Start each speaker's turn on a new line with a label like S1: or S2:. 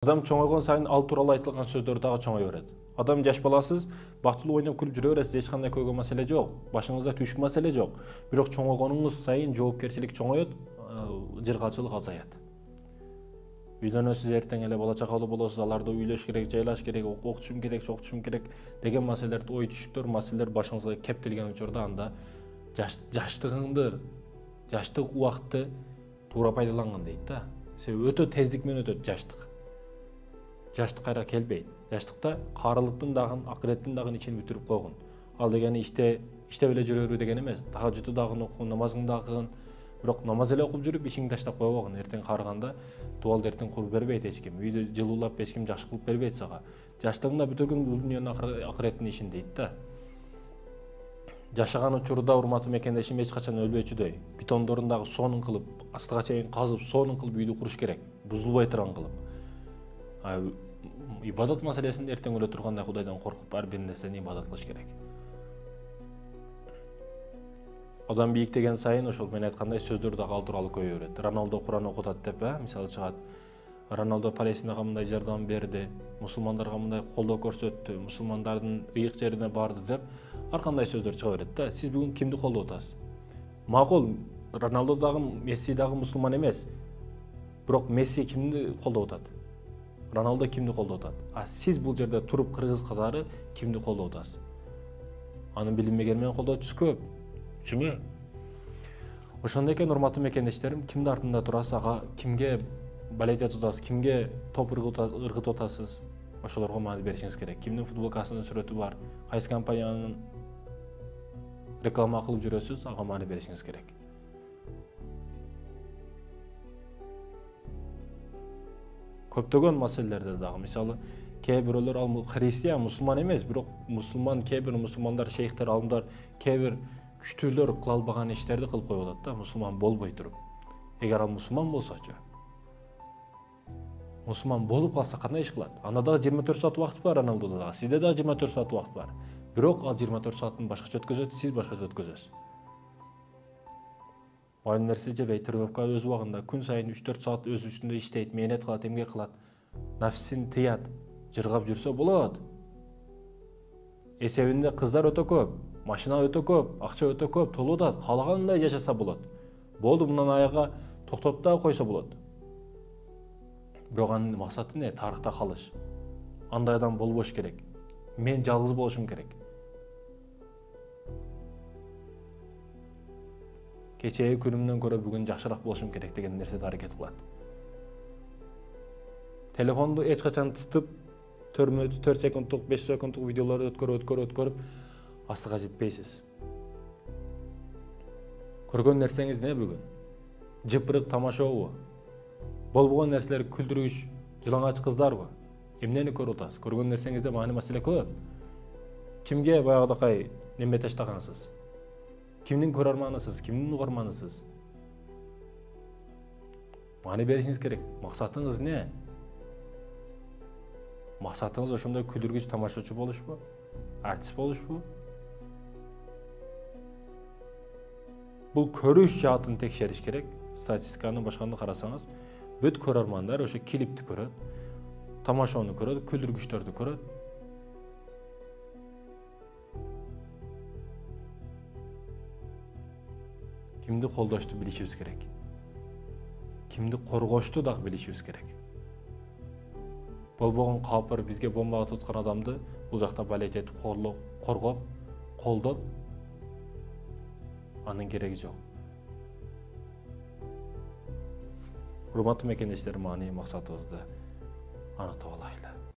S1: Адам чоңойгон сайын ал тууралуу айтылган сөздөр дагы чоңой берет. Адам жаш баласыз, бактылуу ойноп күлүп жүрө бересиз, эч кандай көйгөй маселе жок. Башыңызда түшүк маселе жок. Бирок чоңойгонуңуз сайын жоопкерчилик чоңоет, жыргалчылык азаят. Үйлөнөсүз, эртең эле бала чакалуу болосуз, аларды үйлөш керек, жайлаш керек, окутушум керек, окутушум керек деген маселелерди, ой түшүктөр, маселелер башыңызга кептелген учурда анда жаштык убакытты туура пайдаланган дейт да. Себеби өтө тездик менен өтөт жаштык. Жаштык кайра келбейт. Жаштыкта карылыктын дагы, акыреттин дагы ичин бүтүрүп койгон. Ал дегени иште эле жүрөрү деген эмес. Тахажжуду дагы окугун, намазыңды дагы кылгын. Бирок намаз эле окуп жүрүп ишиңди таштап койбогон. Эртең карыганда тубал эртең куруп бербейт эч ким. Үйдү жылуулап эч ким жакшы кылып бербейт сага. Жаштыгыңда бүтүргүн бул дүйнөнүн акыреттин ишин дейт да. Жашаган учурда урматтуу мекендешим эч качан өлбөчүдөй. Бетондорун дагы сонун кылып, астыга чейин казып, сонун кылып үйдү куруш керек. Бузулбай турган кылып. Ибадат маселесинде эртең өлө тургандай Кудайдан коркуп ар бир нерсени ибадат кылыш керек. Адам бийиктеген сайын ошол мен айткандай сөздөр дагы ал тууралуу көбөйө берет. Роналдо Куран окутат деп, мисалы чыгат. Роналдо Палестинага мындай жардам берди, мусулмандарга мындай колдоо көрсөттү, мусулмандардын ыйык жерине барды деп ар кандай сөздөр чыга берет да. Сиз бүгүн кимди колдоп атасыз? Макул, Роналдо дагы, Месси дагы мусулман эмес. Бирок Месси кимди колдоп атат? Роналдо кимди колдоп атат? А сиз бул жерде туруп кыргыз катары кимди колдоп атасыз? Анын билинбеген менен колдоочусу көп. Чүңү? Ошондой экен, урматтуу мекендештерим, кимдин артында турасыз, ага кимге болеть этип атасыз, кимге топ ыргытып атасыз? Ошолорго маани беришиңиз керек. Кимдин футболкасынын сүрөтү бар, кайсы компаниянын реклама кылып жүрөсүз, ага маани беришиңиз керек. Көптөгөн маселелерде дагы, мисалы, кээ бирөөлөр ал христиан, мусулман эмес, бирок мусулман, кээ бир мусулмандар, шейхтер, алымдар, кээ бир күчтүүлөр кыла албаган иштерди кылып коюп атат да, мусулман болбой туруп. Эгер ал мусулман болсочу, мусулман болуп калса кандай иш кылат? Анда дагы 24 саат убакыт бар, Роналдодо дагы, сизде дагы 24 саат убакыт бар. Бирок ал 24 саатын башкача өткөзөт, сиз башкача өткөзөсүз. Майын нерсе жебейт, тренировка өз убагында, күн сайын 3-4 саат өз үстүндө иштейт, мээнет кылат, эмгек кылат, нафсин тыят, жыргап жүрсө болот. Эсебинде кыздар өтө көп, машина өтө көп, акча өтө көп, толуп атат, каалагандай жашаса болот. Болду, мындан аяга токтотуп дагы койсо болот. Бирок анын максаты эмне? Тарыхта калыш. Андай адам болбош керек. Мен жалгыз болушум керек. Кечээги күнүмдөн көрө бүгүн жакшыраак болушум керек деген нерседе аракет кылат. Телефонду эч качан тутуп 4 секунддук, 5 секунддук видеолорду өткөрүп астыга жетпейсиз. Көргөн нерсеңиз эмне бүгүн? Жыпырык тамашабы? Болбогон нерселер күлдүргүч, жылаңач кыздарбы? Эмнени көрүп атасыз? Көргөн нерсеңизде маани маселе көп. Кимге баягыдакай неме таштагансыз? Кимдин көрөрманысыз, кимдин угарманысыз? Маани беришиңиз керек. Максатыңыз эмне? Максатыңыз ошондой күлдүргүч тамашачы болушпу? Артист болушпу? Бул көрүш жаатын текшериш керек. Статистиканы башканы карасаңыз, бүт көрөрмандар ошо клипти көрөт, тамашаны көрөт, күлдүргүчтөрдү көрөт. Кимди колдошту билишибиз керек. Кимди коргошту дагы билишибиз керек. Болбогон калпыр бизге бомба туткан адамды бул жакта болеть этип, коргоп, колдоп, анын кереги жок. Урматтуу мекендештерим, маани максатыбызды аныктап алайлы.